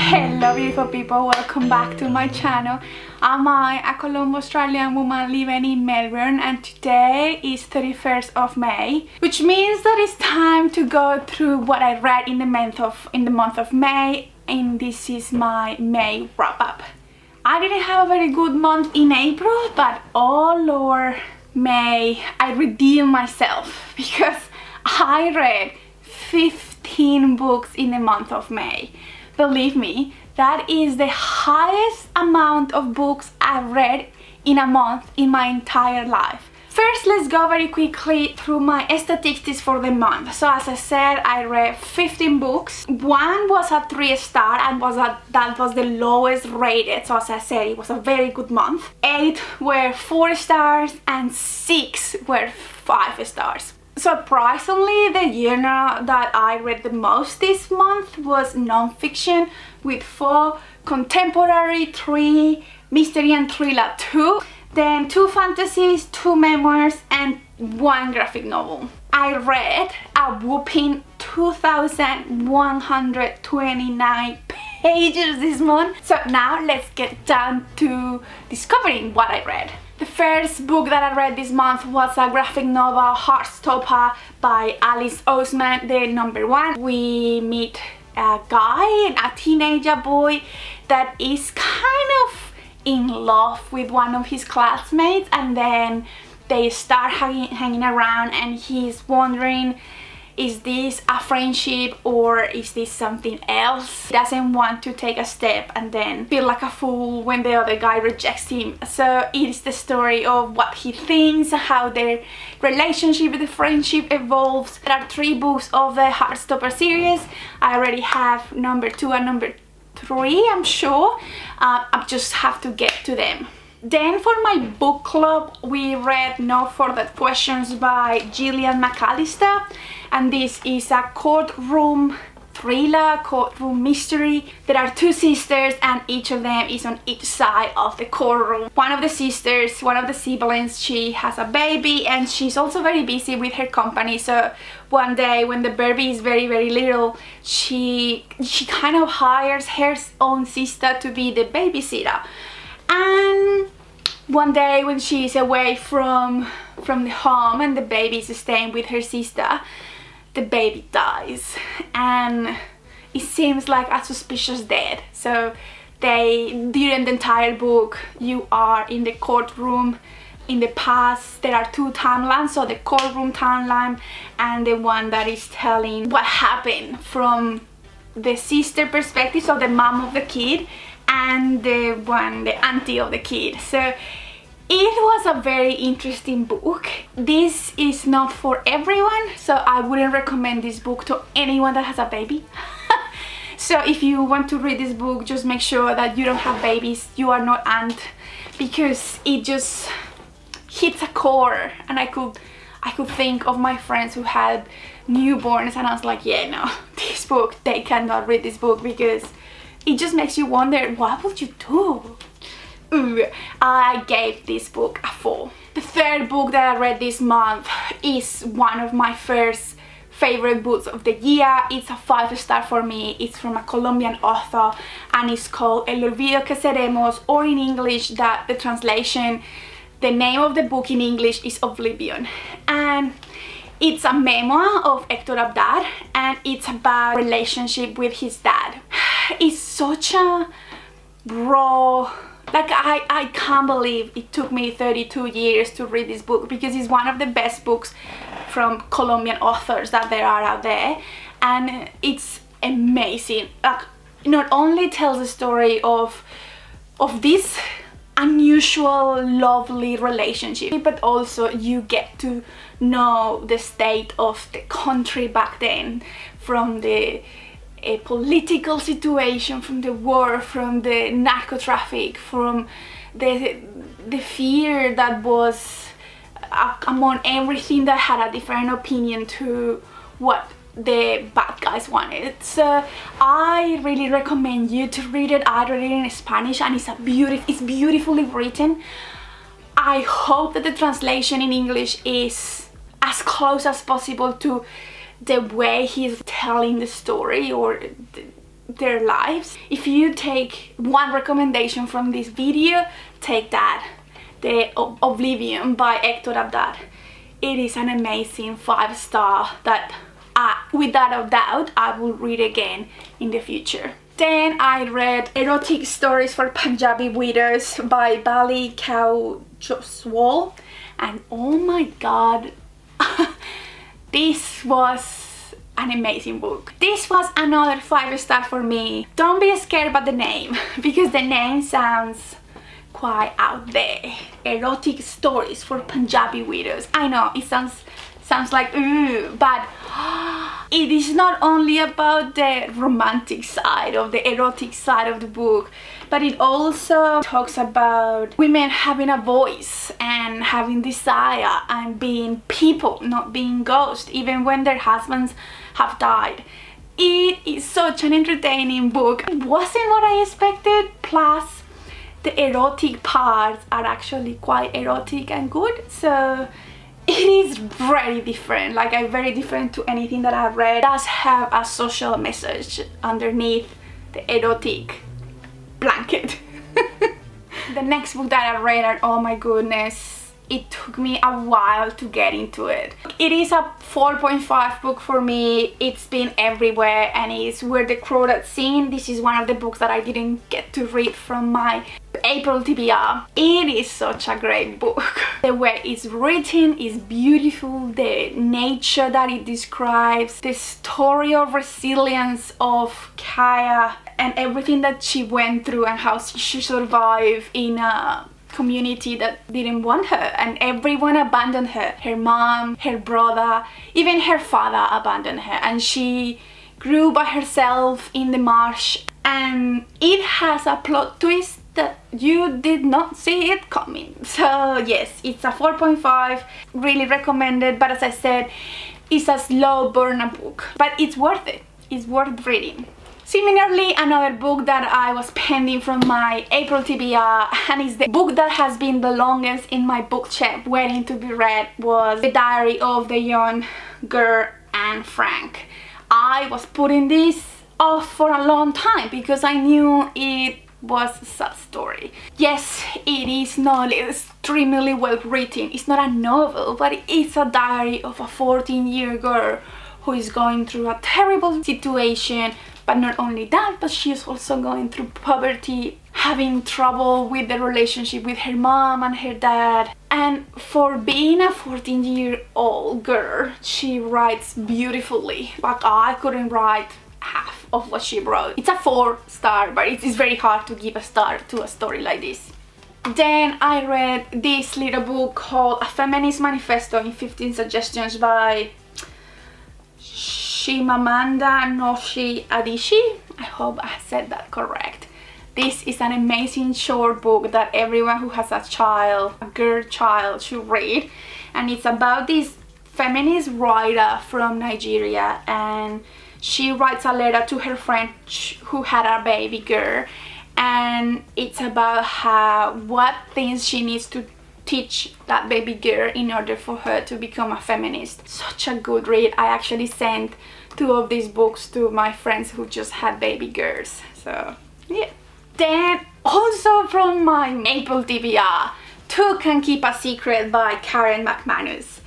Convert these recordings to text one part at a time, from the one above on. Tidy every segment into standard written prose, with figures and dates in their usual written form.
Hello beautiful people, welcome back to my channel. I'm a Colombo Australian woman living in Melbourne, and today is 31st of May, which means that it's time to go through what I read in the month of May, and this is my May wrap up. I didn't have a very good month in April, but all over May I redeemed myself because I read 15 books in the month of May. Believe me, that is the highest amount of books I've read in a month in my entire life. First, let's go very quickly through my statistics for the month. So as I said, I read 15 books. One was a 3-star and that was the lowest rated. So as I said, it was a very good month. 8 were 4 stars and 6 were 5 stars. Surprisingly, the genre that I read the most this month was non-fiction with 4, contemporary 3, mystery and thriller 2, then 2 fantasies, 2 memoirs and 1 graphic novel. I read a whopping 2,129 pages this month. So now let's get down to discovering what I read. The first book that I read this month was a graphic novel, Heartstopper by Alice Oseman, the #1. We meet a guy, a teenager boy, that is kind of in love with one of his classmates, and then they start hanging around, and he's wondering, is this a friendship or is this something else? He doesn't want to take a step and then feel like a fool when the other guy rejects him. So it is the story of what he thinks, how their relationship, the friendship evolves. There are 3 books of the Heartstopper series. I already have #2 and #3, I'm sure. I just have to get to them. Then for my book club, we read No Further Questions by Gillian McAllister, and this is a courtroom thriller, courtroom mystery. There are 2 sisters and each of them is on each side of the courtroom. One of the sisters, one of the siblings, she has a baby and she's also very busy with her company. So one day when the baby is very little, she kind of hires her own sister to be the babysitter. And one day when she is away from the home and the baby is staying with her sister, the baby dies, and it seems like a suspicious death. So during the entire book, you are in the courtroom in the past. There are 2 timelines, so the courtroom timeline and the one that is telling what happened from the sister perspective, so the mom of the kid, and the auntie of the kid. So it was a very interesting book. This is not for everyone, so I wouldn't recommend this book to anyone that has a baby. So if you want to read this book, just make sure that you don't have babies, you are not aunt, because it just hits a core. And I could think of my friends who had newborns, and I was like, yeah, no, this book, they cannot read this book because it just makes you wonder, what would you do? Ooh, I gave this book a 4. The third book that I read this month is one of my first favorite books of the year. It's a 5-star for me. It's from a Colombian author and it's called El Olvido que Seremos, or in English, that the translation, the name of the book in English is Oblivion. And it's a memoir of Hector Abdad, and it's about relationship with his dad. It's such a raw, like I can't believe it took me 32 years to read this book, because it's one of the best books from Colombian authors that there are out there, and it's amazing. Like, not only tells the story of this unusual, lovely relationship, but also you get to know the state of the country back then, from the political situation, from the war, from the narco traffic, from the fear that was among everything that had a different opinion to what the bad guys wanted. So I really recommend you to read it. I read it in Spanish and it's beautifully written. I hope that the translation in English is as close as possible to the way he's telling the story, or their lives. If you take one recommendation from this video, take that, the Oblivion by Hector Abdad. It is an amazing 5-star that without a doubt I will read again in the future. Then I read Erotic Stories for Punjabi Widows by Bali Kaujoswal, and oh my god, this was an amazing book. This was another 5-star for me. Don't be scared about the name, because the name sounds quite out there. Erotic Stories for Punjabi Widows. I know it sounds like ooh, but it is not only about the romantic side of the erotic side of the book, but it also talks about women having a voice and having desire and being people, not being ghosts, even when their husbands have died. It is such an entertaining book. It wasn't what I expected, plus the erotic parts are actually quite erotic and good, so it is very different, like very different to anything that I've read. It does have a social message underneath the erotic blanket. The next book that I read, and oh my goodness, it took me a while to get into it. It is a 4.5 book for me. It's been everywhere, and it's Where the Crawdads Sing. This is one of the books that I didn't get to read from my April TBR. It is such a great book. The way it's written is beautiful, the nature that it describes, the story of resilience of Kaya and everything that she went through and how she survived in a community that didn't want her, and everyone abandoned her. Her mom, her brother, even her father abandoned her, and she grew by herself in the marsh. And it has a plot twist that you did not see it coming. So yes, it's a 4.5, really recommended, but as I said, it's a slow burner book, but it's worth it. It's worth reading. Similarly, another book that I was pending from my April TBR, and is the book that has been the longest in my bookshelf waiting to be read, was The Diary of the Young Girl Anne Frank. I was putting this off for a long time because I knew it was a sad story. Yes, it is not extremely well written. It's not a novel, but it's a diary of a 14-year girl who is going through a terrible situation. But not only that, but she's also going through poverty, having trouble with the relationship with her mom and her dad. And for being a 14-year-old girl, she writes beautifully. But I couldn't write half of what she wrote. It's a 4-star, but it is very hard to give a star to a story like this. Then I read this little book called A Feminist Manifesto in 15 Suggestions by Shimamanda Ngozi Adichie. I hope I said that correct. This is an amazing short book that everyone who has a child, a girl child, should read. And it's about this feminist writer from Nigeria, and she writes a letter to her friend who had a baby girl, and it's about what things she needs to teach that baby girl in order for her to become a feminist. Such a good read. I actually sent 2 of these books to my friends who just had baby girls, so yeah. Then also from my April TBR, Two Can Keep a Secret by Karen McManus.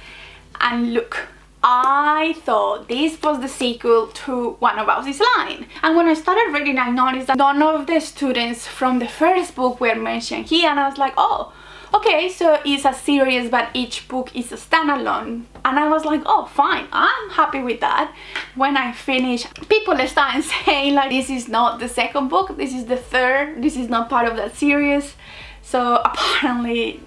And look, I thought this was the sequel to One of Us is Lying. And when I started reading, I noticed that none of the students from the first book were mentioned here, and I was like, oh, okay, so it's a series but each book is a standalone. And I was like, oh fine, I'm happy with that. When I finished, people started saying like, this is not the second book, this is the third, this is not part of that series. So apparently,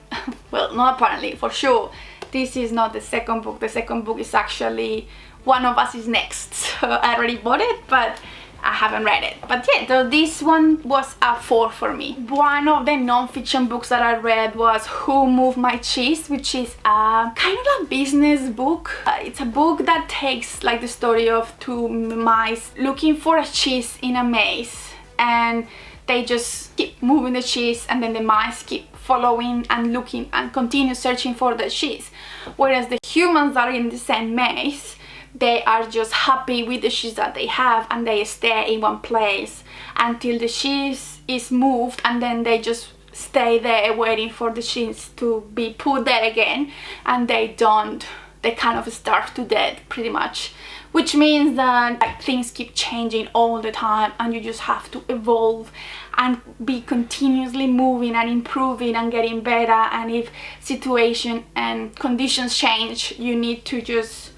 well, not apparently, for sure, this is not the second book. The second book is actually One of Us is Next. So I already bought it, but I haven't read it. But yeah, this one was a 4 for me. One of the non-fiction books that I read was Who Moved My Cheese, which is a kind of a business book. It's a book that takes like the story of 2 mice looking for a cheese in a maze, and they just keep moving the cheese, and then the mice keep following and looking and continue searching for the cheese, whereas the humans are in the same maze they are just happy with the sheets that they have, and they stay in one place until the sheets is moved, and then they just stay there waiting for the sheets to be put there again, and they kind of starve to death pretty much, which means that like, things keep changing all the time, and you just have to evolve and be continuously moving and improving and getting better, and if situation and conditions change, you need to just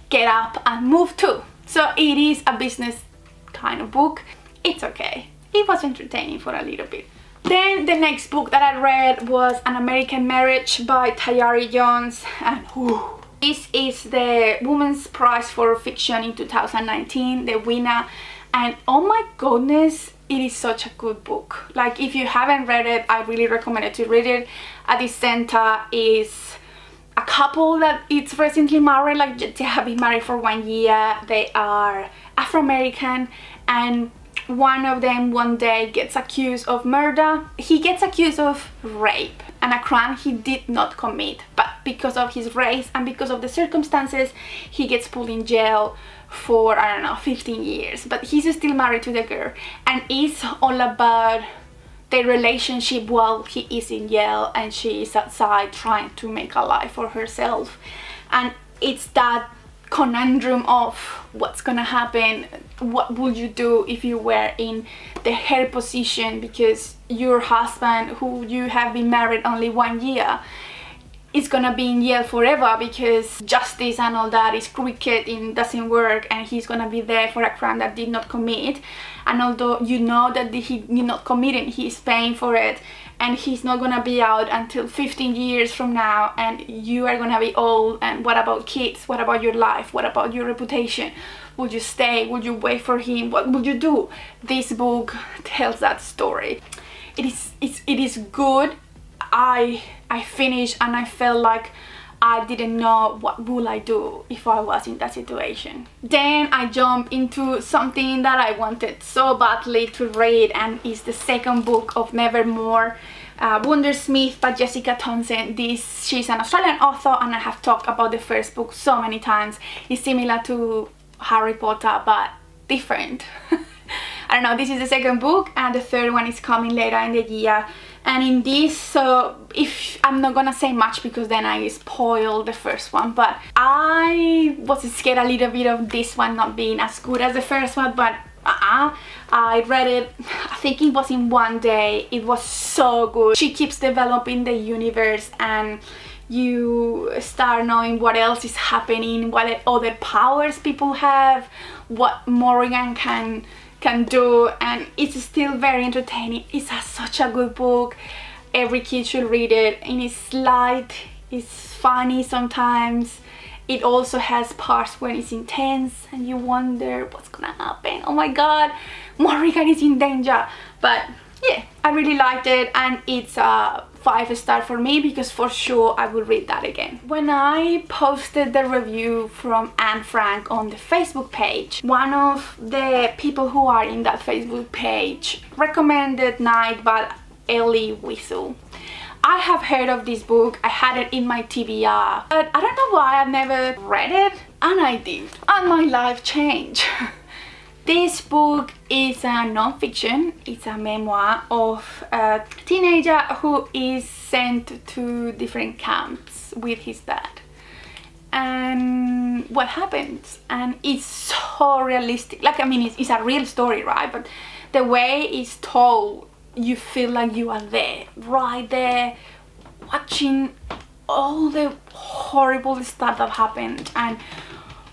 get up and move too. So it is a business kind of book. It's okay. It was entertaining for a little bit. Then the next book that I read was An American Marriage by Tayari Jones, and this is the Women's Prize for Fiction in 2019, the winner, and oh my goodness, it is such a good book. Like, if you haven't read it, I really recommend it to read it. At the center is a couple that is recently married, like they have been married for 1 year. They are Afro-American, and one of them one day gets accused of murder. He gets accused of rape, and a crime he did not commit, but because of his race and because of the circumstances, he gets put in jail for, I don't know, 15 years, but he's still married to the girl, and it's all about their relationship while he is in jail and she is outside trying to make a life for herself. And it's that conundrum of what's gonna happen, what would you do if you were in her position, because your husband, who you have been married only 1 year, is gonna be in jail forever because justice and all that is crooked and doesn't work, and he's gonna be there for a crime that did not commit, and although you know that he did not commit it, he's paying for it, and he's not gonna be out until 15 years from now, and you are gonna be old, and what about kids, what about your life, what about your reputation? Would you stay? Would you wait for him? What would you do? This book tells that story. It is good. I finished and I felt like I didn't know what would I do if I was in that situation. Then I jumped into something that I wanted so badly to read, and it's the second book of Nevermore, Wundersmith by Jessica Thompson. She's an Australian author, and I have talked about the first book so many times. It's similar to Harry Potter but different. I don't know, this is the second book, and the third one is coming later in the year. And in this, so if I'm not gonna say much because then I spoil the first one, but I was scared a little bit of this one not being as good as the first one, but I read it, I think it was in 1 day. It was so good. She keeps developing the universe, and you start knowing what else is happening, what other powers people have, what Morrigan can do, and it's still very entertaining. It's such a good book. Every kid should read it, and it's light, it's funny sometimes. It also has parts where it's intense and you wonder what's gonna happen. Oh my god, Morrigan is in danger. But yeah, I really liked it, and it's a 5-star for me because for sure I will read that again. When I posted the review from Anne Frank on the Facebook page, one of the people who are in that Facebook page recommended Night by Ellie Wiesel. I have heard of this book, I had it in my TBR, but I don't know why I've never read it, and I did, and my life changed. This book is a non-fiction. It's a memoir of a teenager who is sent to different camps with his dad. And what happens? And it's so realistic. Like, I mean, it's a real story, right? But the way it's told, you feel like you are there, right there, watching all the horrible stuff that happened, and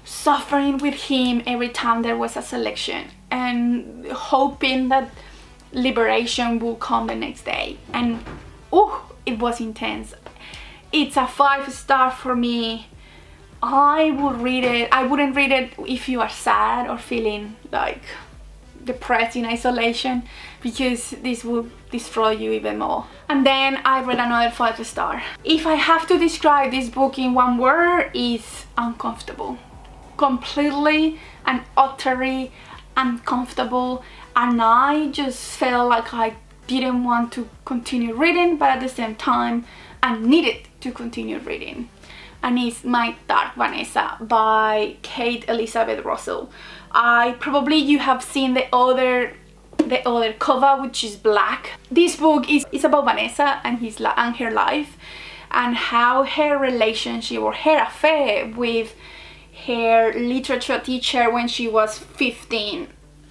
suffering with him every time there was a selection, and hoping that liberation will come the next day. And oh, it was intense. It's a 5-star for me. I would read it. I wouldn't read it if you are sad or feeling like depressed in isolation, because this will destroy you even more. And then I read another 5-star. If I have to describe this book in one word, it's uncomfortable. Completely and utterly uncomfortable, and I just felt like I didn't want to continue reading, but at the same time I needed to continue reading. and it's My Dark Vanessa by Kate Elizabeth Russell. You have seen the other cover, which is black. This book is about Vanessa and her life, and how her relationship or her affair with her literature teacher when she was 15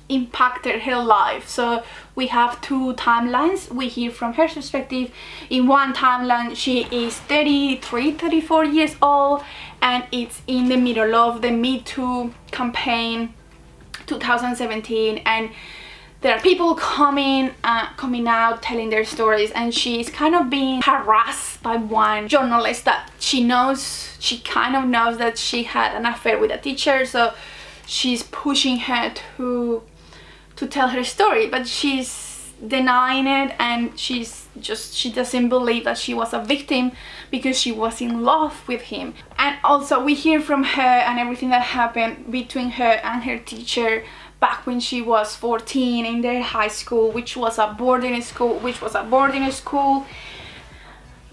impacted her life. So we have two timelines. We hear from her perspective. In one timeline she is 34 years old, and it's in the middle of the Me Too campaign 2017, and there are people coming out telling their stories, and she's kind of being harassed by one journalist that she kind of knows that she had an affair with a teacher, so she's pushing her to tell her story, but she's denying it, and she doesn't believe that she was a victim because she was in love with him. And also we hear from her and everything that happened between her and her teacher back when she was 14 in their high school, which was a boarding school,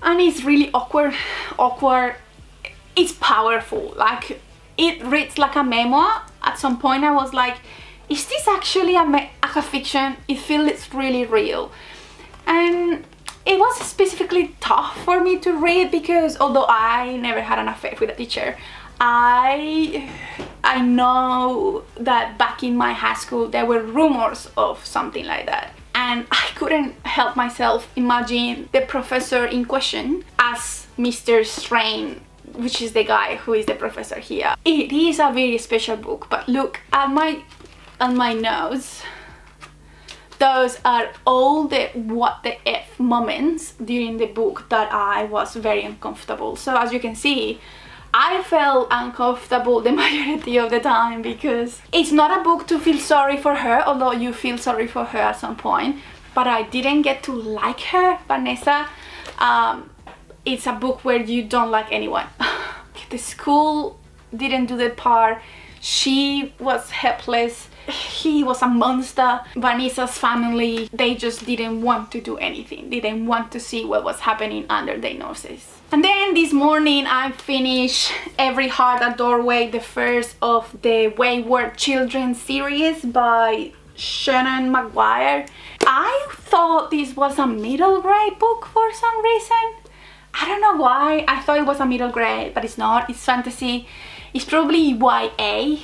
and it's really awkward. It's powerful, like it reads like a memoir. At some point I was like, is this actually a fiction? It feels really real, and it was specifically tough for me to read because although I never had an affair with a teacher, I know that back in my high school there were rumors of something like that, and I couldn't help myself imagine the professor in question as Mr. Strain, which is the guy who is the professor here. It is a very special book, but look at my notes. Those are all the what the F moments during the book that I was very uncomfortable. So as you can see, I felt uncomfortable the majority of the time because it's not a book to feel sorry for her, although you feel sorry for her at some point, but I didn't get to like her, Vanessa. It's a book where you don't like anyone. The school didn't do their part. She was helpless. He was a monster. Vanessa's family, they just didn't want to do anything. They didn't want to see what was happening under their noses. And then this morning I finished Every Heart a Doorway, the first of the Wayward Children series by Shannon McGuire. I thought this was a middle grade book for some reason. I don't know why. I thought it was a middle grade, but it's not. It's fantasy. It's probably YA.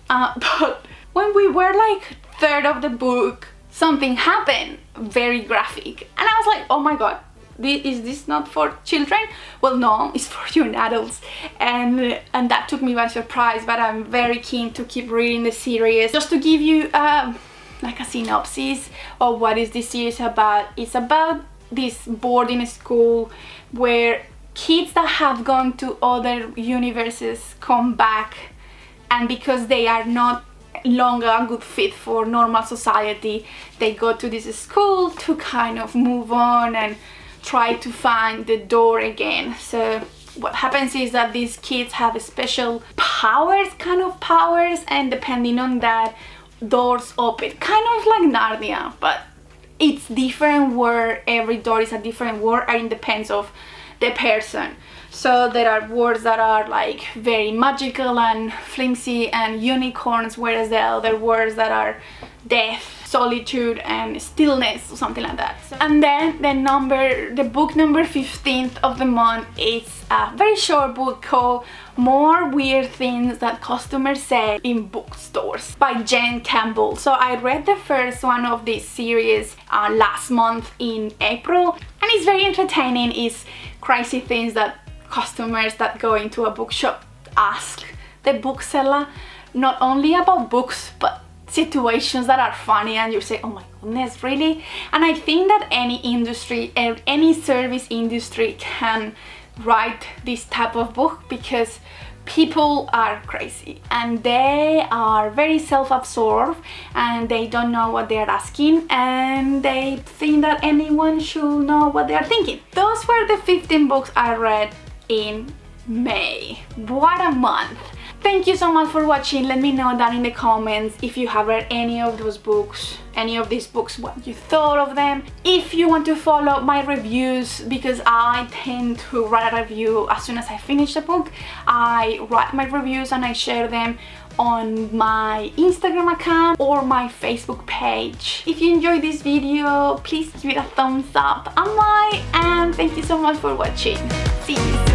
But when we were like third of the book, something happened very graphic, and I was like, oh my god, is this not for children? Well, no, it's for young adults, and that took me by surprise. But I'm very keen to keep reading the series. Just to give you like a synopsis of what is this series about. It's about this boarding school where kids that have gone to other universes come back, and because they are not longer a good fit for normal society, they go to this school to kind of move on and try to find the door again. So what happens is that these kids have special powers, and depending on that, doors open, kind of like Narnia, but it's different where every door is a different word, and it depends of the person. So there are words that are like very magical and flimsy and unicorns, whereas the other words that are death, solitude and stillness, or something like that. And then the book number 15th of the month is a very short book called More Weird Things That Customers Say in Bookstores by Jen Campbell. So I read the first one of this series last month in April, and it's very entertaining. It's crazy things that customers that go into a bookshop ask the bookseller, not only about books but situations that are funny, and you say, oh my goodness, really? And I think that any industry, any service industry can write this type of book because people are crazy and they are very self-absorbed and they don't know what they're asking, and they think that anyone should know what they are thinking. Those were the 15 books I read in May. What a month! Thank you so much for watching. Let me know down in the comments if you have read any of these books, what you thought of them. If you want to follow my reviews, because I tend to write a review as soon as I finish the book. I write my reviews and I share them on my Instagram account or my Facebook page. If you enjoyed this video, please give it a thumbs up and like, and thank you so much for watching. See you soon.